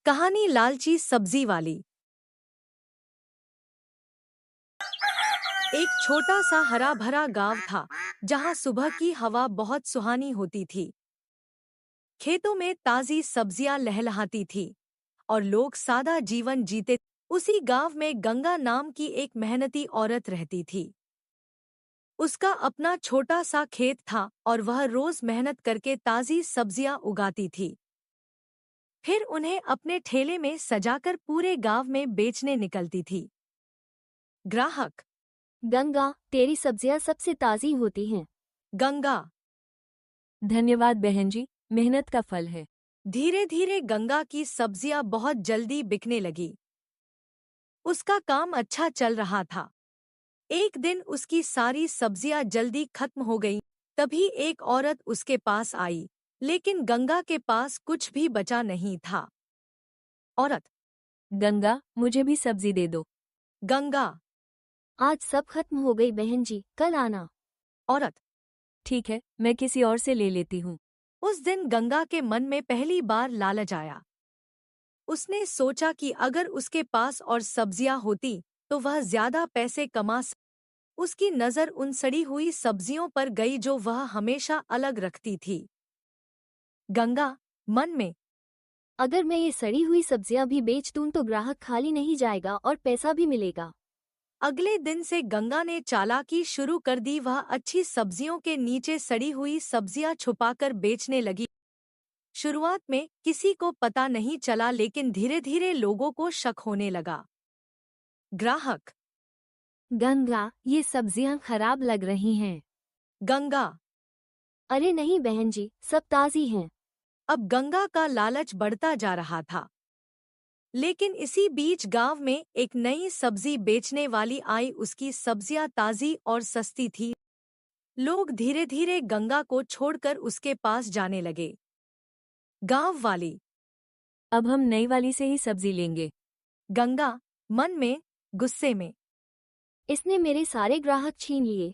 कहानी लालची सब्जी वाली। एक छोटा सा हरा भरा गांव था जहां सुबह की हवा बहुत सुहानी होती थी। खेतों में ताजी सब्जियां लहलहाती थी और लोग सादा जीवन जीते। उसी गांव में गंगा नाम की एक मेहनती औरत रहती थी। उसका अपना छोटा सा खेत था और वह रोज मेहनत करके ताजी सब्जियां उगाती थी। फिर उन्हें अपने ठेले में सजाकर पूरे गांव में बेचने निकलती थी। ग्राहक। गंगा, तेरी सब्जियां सबसे ताज़ी होती हैं। गंगा। धन्यवाद बहन जी, मेहनत का फल है। धीरे धीरे गंगा की सब्जियां बहुत जल्दी बिकने लगी। उसका काम अच्छा चल रहा था। एक दिन उसकी सारी सब्जियां जल्दी खत्म हो गईं। तभी एक औरत उसके पास आई, लेकिन गंगा के पास कुछ भी बचा नहीं था। औरत। गंगा, मुझे भी सब्जी दे दो। गंगा। आज सब खत्म हो गई बहन जी, कल आना। औरत। ठीक है, मैं किसी और से ले लेती हूँ। उस दिन गंगा के मन में पहली बार लालच आया। उसने सोचा कि अगर उसके पास और सब्जियां होती तो वह ज्यादा पैसे कमा उसकी नज़र उन सड़ी हुई सब्जियों पर गई जो वह हमेशा अलग रखती थी। गंगा मन में। अगर मैं ये सड़ी हुई सब्जियां भी बेच दूं तो ग्राहक खाली नहीं जाएगा और पैसा भी मिलेगा। अगले दिन से गंगा ने चालाकी शुरू कर दी। वह अच्छी सब्जियों के नीचे सड़ी हुई सब्जियां छुपाकर बेचने लगी। शुरुआत में किसी को पता नहीं चला, लेकिन धीरे धीरे लोगों को शक होने लगा। ग्राहक। गंगा, ये सब्जियां खराब लग रही हैं। गंगा। अरे नहीं बहन जी, सब ताज़ी हैं। अब गंगा का लालच बढ़ता जा रहा था। लेकिन इसी बीच गांव में एक नई सब्जी बेचने वाली आई। उसकी सब्जियां ताज़ी और सस्ती थी। लोग धीरे धीरे गंगा को छोड़कर उसके पास जाने लगे। गांव वाली। अब हम नई वाली से ही सब्जी लेंगे। गंगा मन में गुस्से में। इसने मेरे सारे ग्राहक छीन लिए।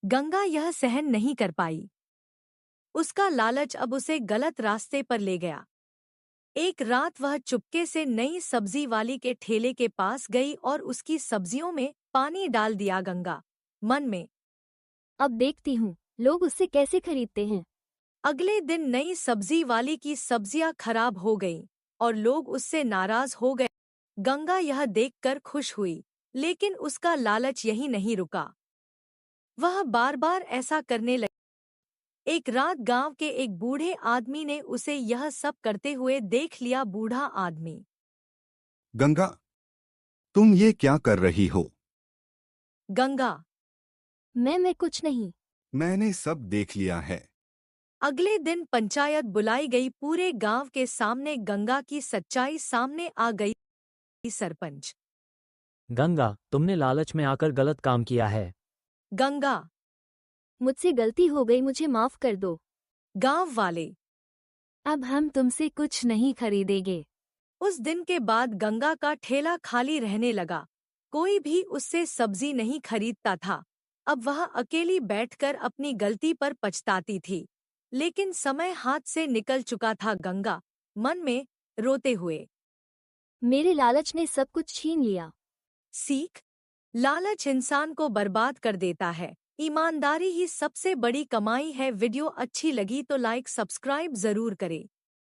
गंगा यह सहन नहीं कर पाई। उसका लालच अब उसे गलत रास्ते पर ले गया। एक रात वह चुपके से नई सब्जी वाली के ठेले के पास गई और उसकी सब्जियों में पानी डाल दिया। गंगा मन में। अब देखती हूँ, लोग उससे कैसे खरीदते हैं। अगले दिन नई सब्जी वाली की सब्जियां खराब हो गईं और लोग उससे नाराज हो गए। गंगा यह देखकर खुश हुई, लेकिन उसका लालच यही नहीं रुका। वह बार बार ऐसा करने लगी। एक रात गांव के एक बूढ़े आदमी ने उसे यह सब करते हुए देख लिया। बूढ़ा आदमी। गंगा, तुम ये क्या कर रही हो? गंगा। मैं कुछ नहीं। मैंने सब देख लिया है। अगले दिन पंचायत बुलाई गई। पूरे गांव के सामने गंगा की सच्चाई सामने आ गई। सरपंच। गंगा, तुमने लालच में आकर गलत काम किया है। गंगा। मुझसे गलती हो गई, मुझे माफ कर दो। गांव वाले। अब हम तुमसे कुछ नहीं खरीदेंगे। उस दिन के बाद गंगा का ठेला खाली रहने लगा। कोई भी उससे सब्जी नहीं खरीदता था। अब वह अकेली बैठकर अपनी गलती पर पछताती थी। लेकिन समय हाथ से निकल चुका था। गंगा मन में रोते हुए। मेरे लालच ने सब कुछ छीन लिया। सीख। लालच इंसान को बर्बाद कर देता है। ईमानदारी ही सबसे बड़ी कमाई है। वीडियो अच्छी लगी तो लाइक सब्सक्राइब जरूर करें।